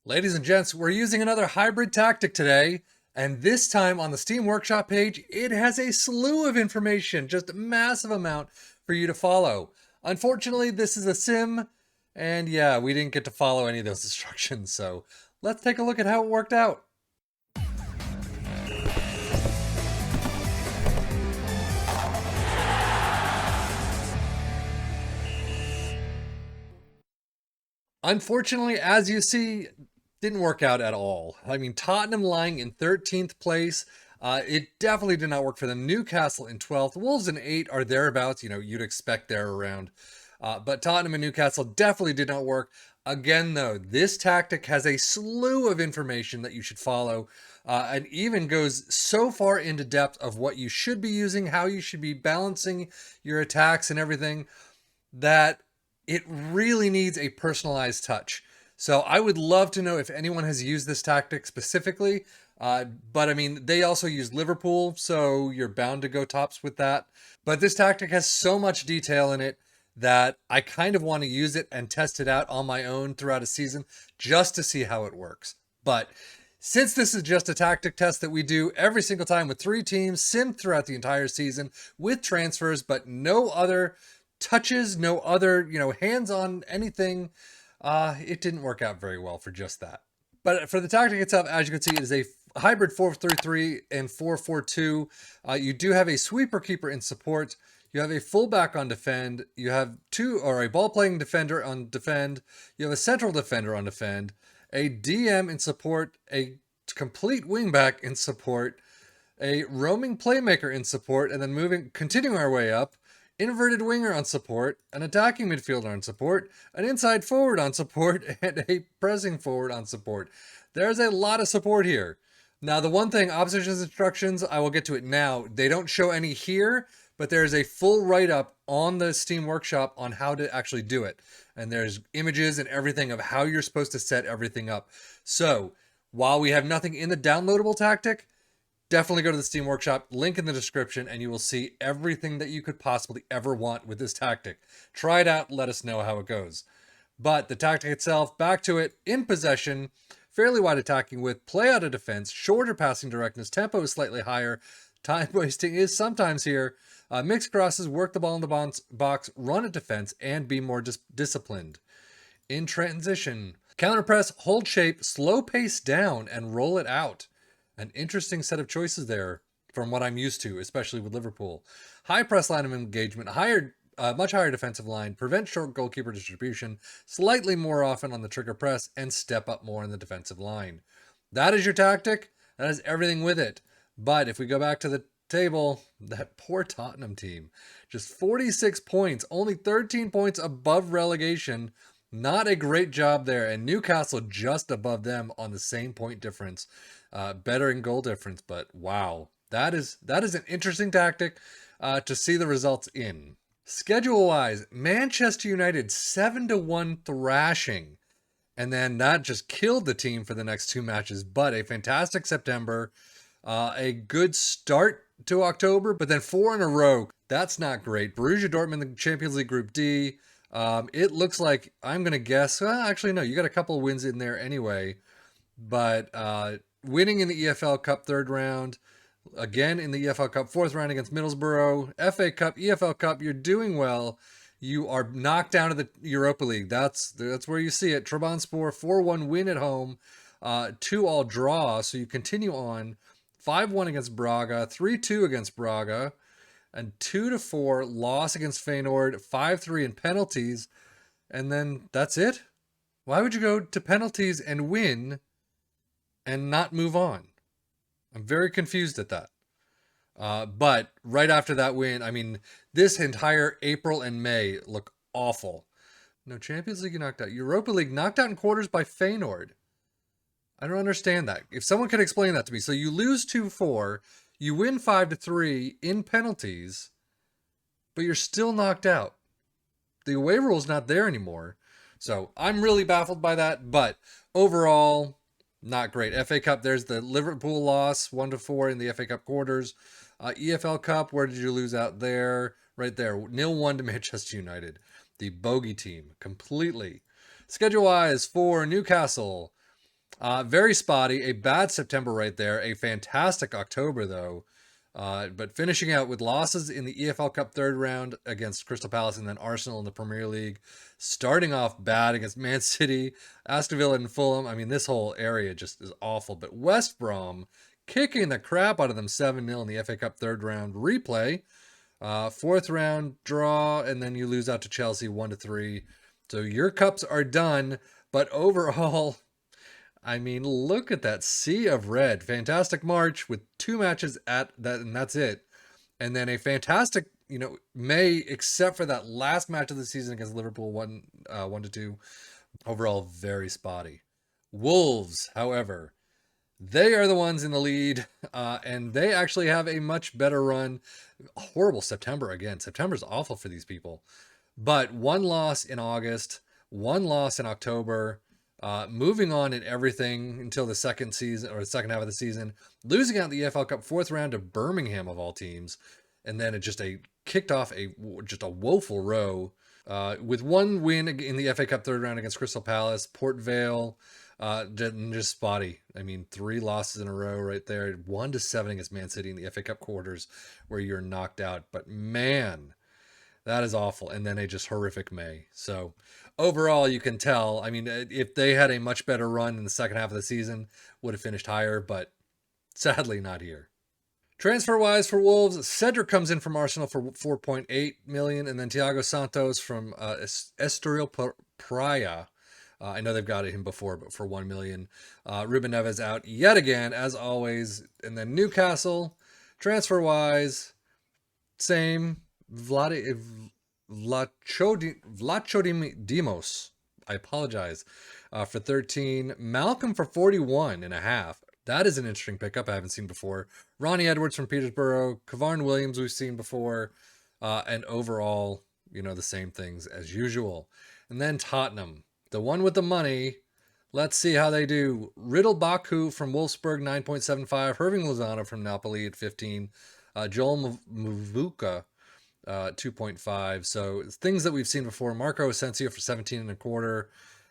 Ladies and gents, we're using another hybrid tactic today, and this time on the Steam Workshop page, it has a slew of information, just a massive amount for you to follow. Unfortunately, this is a sim, and yeah, we didn't get to follow any of those instructions, so let's take a look at how it worked out. Unfortunately, as you see, didn't work out at all. I mean, Tottenham lying in 13th place. It definitely did not work for them. Newcastle in 12th. Wolves in 8 are thereabouts. You know, you'd expect they're around. But Tottenham and Newcastle definitely did not work. Again, though, this tactic has a slew of information that you should follow, and even goes so far into depth of what you should be using, how you should be balancing your attacks and everything, that it really needs a personalized touch. So I would love to know if anyone has used this tactic specifically. But I mean, they also use Liverpool, so you're bound to go tops with that. But this tactic has so much detail in it that I kind of want to use it and test it out on my own throughout a season just to see how it works. But since this is just a tactic test that we do every single time with 3 teams, sim throughout the entire season with transfers, but no other touches, no other, hands on anything, it didn't work out very well for just that. But for the tactic itself, as you can see, it is a hybrid 4-3-3 and 4-4-2. You do have a sweeper keeper in support. You have a fullback on defend. You have a ball playing defender on defend. You have a central defender on defend. A DM in support. A complete wingback in support. A roaming playmaker in support, and then continuing our way up. Inverted winger on support, an attacking midfielder on support, an inside forward on support, and a pressing forward on support. There's a lot of support here. Now, the one thing, opposition's instructions, I will get to it now. They don't show any here, but there's a full write-up on the Steam Workshop on how to actually do it. And there's images and everything of how you're supposed to set everything up. So, while we have nothing in the downloadable tactic, definitely go to the Steam Workshop, link in the description, and you will see everything that you could possibly ever want with this tactic. Try it out, let us know how it goes. But the tactic itself, back to it, in possession, fairly wide attacking with play out of defense, shorter passing directness, tempo is slightly higher, time wasting is sometimes here, mixed crosses, work the ball in the box, run a defense, and be more disciplined. In transition, counter press, hold shape, slow pace down, and roll it out. An interesting set of choices there from what I'm used to, especially with Liverpool. High press line of engagement, much higher defensive line, prevent short goalkeeper distribution, slightly more often on the trigger press, and step up more in the defensive line. That is your tactic. That is everything with it. But if we go back to the table, that poor Tottenham team, just 46 points, only 13 points above relegation. Not a great job there. And Newcastle just above them on the same point difference. Better in goal difference, but wow. That is an interesting tactic to see the results in. Schedule-wise, Manchester United 7-1 thrashing. And then that just killed the team for the next 2 matches. But a fantastic September. A good start to October, but then 4 in a row. That's not great. Borussia Dortmund, the Champions League Group D. It looks like, I'm going to guess, well, actually, no, you got a couple of wins in there anyway. But winning in the EFL Cup 3rd round, again in the EFL Cup 4th round against Middlesbrough, FA Cup, EFL Cup, you're doing well. You are knocked down to the Europa League. That's where you see it. Trabzonspor 4-1 win at home, 2-2 draw, so you continue on. 5-1 against Braga, 3-2 against Braga, and 2-4 loss against Feyenoord, 5-3 in penalties, and then that's it? Why would you go to penalties and win and not move on? I'm very confused at that. But right after that win, I mean, this entire April and May look awful. No, Champions League knocked out. Europa League knocked out in quarters by Feyenoord. I don't understand that. If someone could explain that to me. So you lose 2-4, you win 5-3 in penalties, but you're still knocked out. The away rule is not there anymore. So I'm really baffled by that, but overall, not great. FA Cup, there's the Liverpool loss, 1-4 in the FA Cup quarters. EFL Cup, where did you lose out there? Right there, 0-1 to Manchester United. The bogey team, completely. Schedule-wise for Newcastle, Very spotty. A bad September right there. A fantastic October, though. But finishing out with losses in the EFL Cup third round against Crystal Palace and then Arsenal in the Premier League. Starting off bad against Man City, Aston Villa, and Fulham. I mean, this whole area just is awful. But West Brom kicking the crap out of them 7-0 in the FA Cup third round replay. Fourth round draw, and then you lose out to Chelsea 1-3. So your cups are done. But overall, I mean, look at that sea of red. Fantastic March with 2 matches at that, and that's it. And then a fantastic, May, except for that last match of the season against Liverpool, 1-2. Overall, very spotty. Wolves, however, they are the ones in the lead, and they actually have a much better run. Horrible September again. September's awful for these people. But 1 loss in August, 1 loss in October. Moving on in everything until the second half of the season, losing out the EFL Cup fourth round to Birmingham of all teams, and then it just kicked off a woeful row with 1 win in the FA Cup third round against Crystal Palace, Port Vale, just spotty. I mean, 3 losses in a row right there, 1-7 against Man City in the FA Cup quarters, where you're knocked out. But man, that is awful. And then a just horrific May. So overall, you can tell, I mean, if they had a much better run in the second half of the season, would have finished higher, but sadly not here. Transfer-wise for Wolves, Cedric comes in from Arsenal for 4.8 million, and then Thiago Santos from Estoril Praia. I know they've got him before, but for 1 million. Ruben Neves out yet again, as always. And then Newcastle, transfer-wise, same. Vlachodimos, I apologize, for 13. Malcolm for 41.5. That is an interesting pickup I haven't seen before. Ronnie Edwards from Peterborough, Kvarn Williams we've seen before, and overall, the same things as usual. And then Tottenham, the one with the money. Let's see how they do. Riddle Baku from Wolfsburg, 9.75. Herving Lozano from Napoli at 15. Joel Mavuka, 2.5. So things that we've seen before. Marco Asensio for 17.25.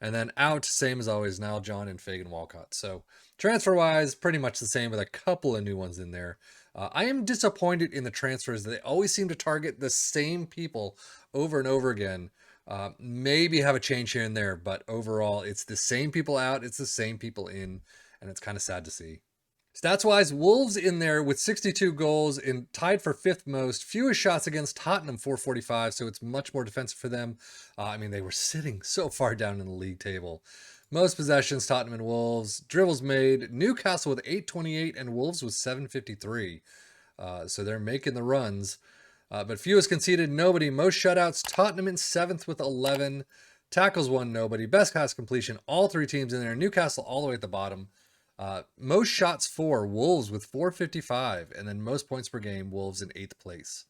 And then out, same as always, Niall John and Fagan Walcott. So transfer-wise, pretty much the same with a couple of new ones in there. I am disappointed in the transfers. They always seem to target the same people over and over again. Maybe have a change here and there, but overall, it's the same people out, it's the same people in, and it's kind of sad to see. Stats-wise, Wolves in there with 62 goals and tied for 5th most. Fewest shots against Tottenham, 445, so it's much more defensive for them. I mean, they were sitting so far down in the league table. Most possessions, Tottenham and Wolves. Dribbles made, Newcastle with 828 and Wolves with 753. So they're making the runs. But fewest conceded, nobody. Most shutouts, Tottenham in 7th with 11. Tackles won, nobody. Best pass completion, all 3 teams in there. Newcastle all the way at the bottom. Most shots for, Wolves with 455. And then most points per game, Wolves in 8th place.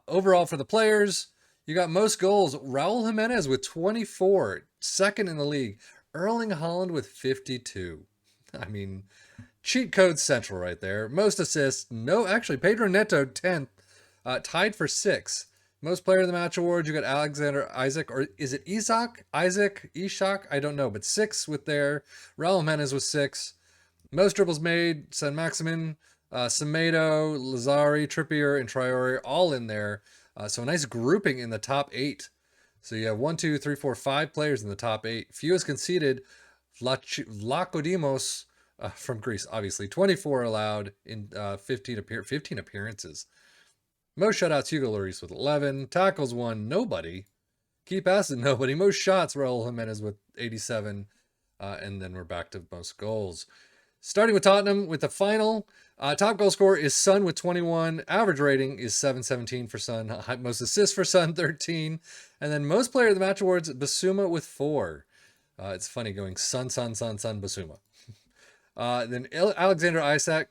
Overall for the players, you got most goals. Raul Jimenez with 24, 2nd in the league. Erling Haaland with 52. I mean, cheat code central right there. Most assists, Pedro Neto, 10th. Tied for 6. Most player of the match awards, you got Alexander Isaac, or is it Ishak? I don't know, but 6 with there. Raul Jimenez was 6. Most dribbles made, San Maximin, Semedo, Lazari, Trippier, and Traore all in there. So a nice grouping in the top 8. So you have 1, 2, 3, 4, 5 players in the top 8. Fewest conceded, Vlachodimos from Greece, obviously. 24 allowed in 15 appearances. Most shutouts, Hugo Lloris with 11. Tackles won, nobody. Key passes, nobody. Most shots, Raul Jimenez with 87. And then we're back to most goals. Starting with Tottenham with the final. Top goal scorer is Son with 21. Average rating is 717 for Son. Most assists for Son, 13. And then most player of the match awards, Basuma with 4. It's funny going Son, Basuma. Then Alexander Isaac.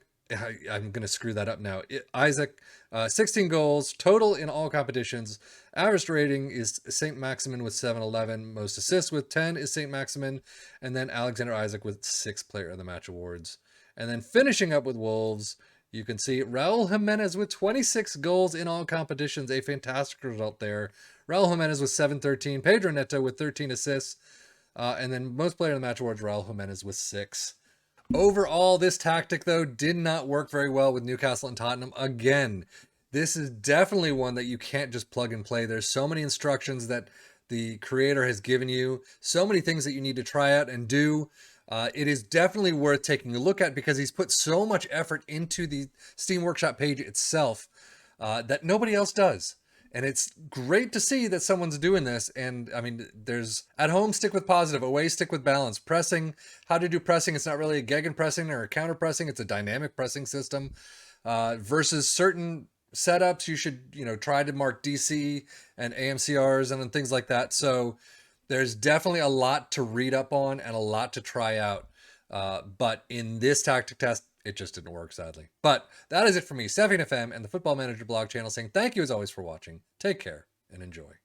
I'm going to screw that up now. Isaac, 16 goals total in all competitions. Average rating is St. Maximin with 711. Most assists with 10 is St. Maximin. And then Alexander Isaac with 6 player of the match awards. And then finishing up with Wolves, you can see Raul Jimenez with 26 goals in all competitions. A fantastic result there. Raul Jimenez with 713. Pedro Neto with 13 assists. And then most player of the match awards, Raul Jimenez with 6. Overall, this tactic, though, did not work very well with Newcastle and Tottenham. Again, this is definitely one that you can't just plug and play. There's so many instructions that the creator has given you, so many things that you need to try out and do. It is definitely worth taking a look at because he's put so much effort into the Steam Workshop page itself that nobody else does. And it's great to see that someone's doing this. And I mean, there's at home, stick with positive, away, stick with balance. Pressing, how to do pressing. It's not really a gegen pressing or a counter pressing. It's a dynamic pressing system versus certain setups. You should, try to mark DC and AMCRs and things like that. So there's definitely a lot to read up on and a lot to try out. But in this tactic test, it just didn't work, sadly. But that is it for me, Stefan FM and the Football Manager blog channel, saying thank you as always for watching. Take care and enjoy.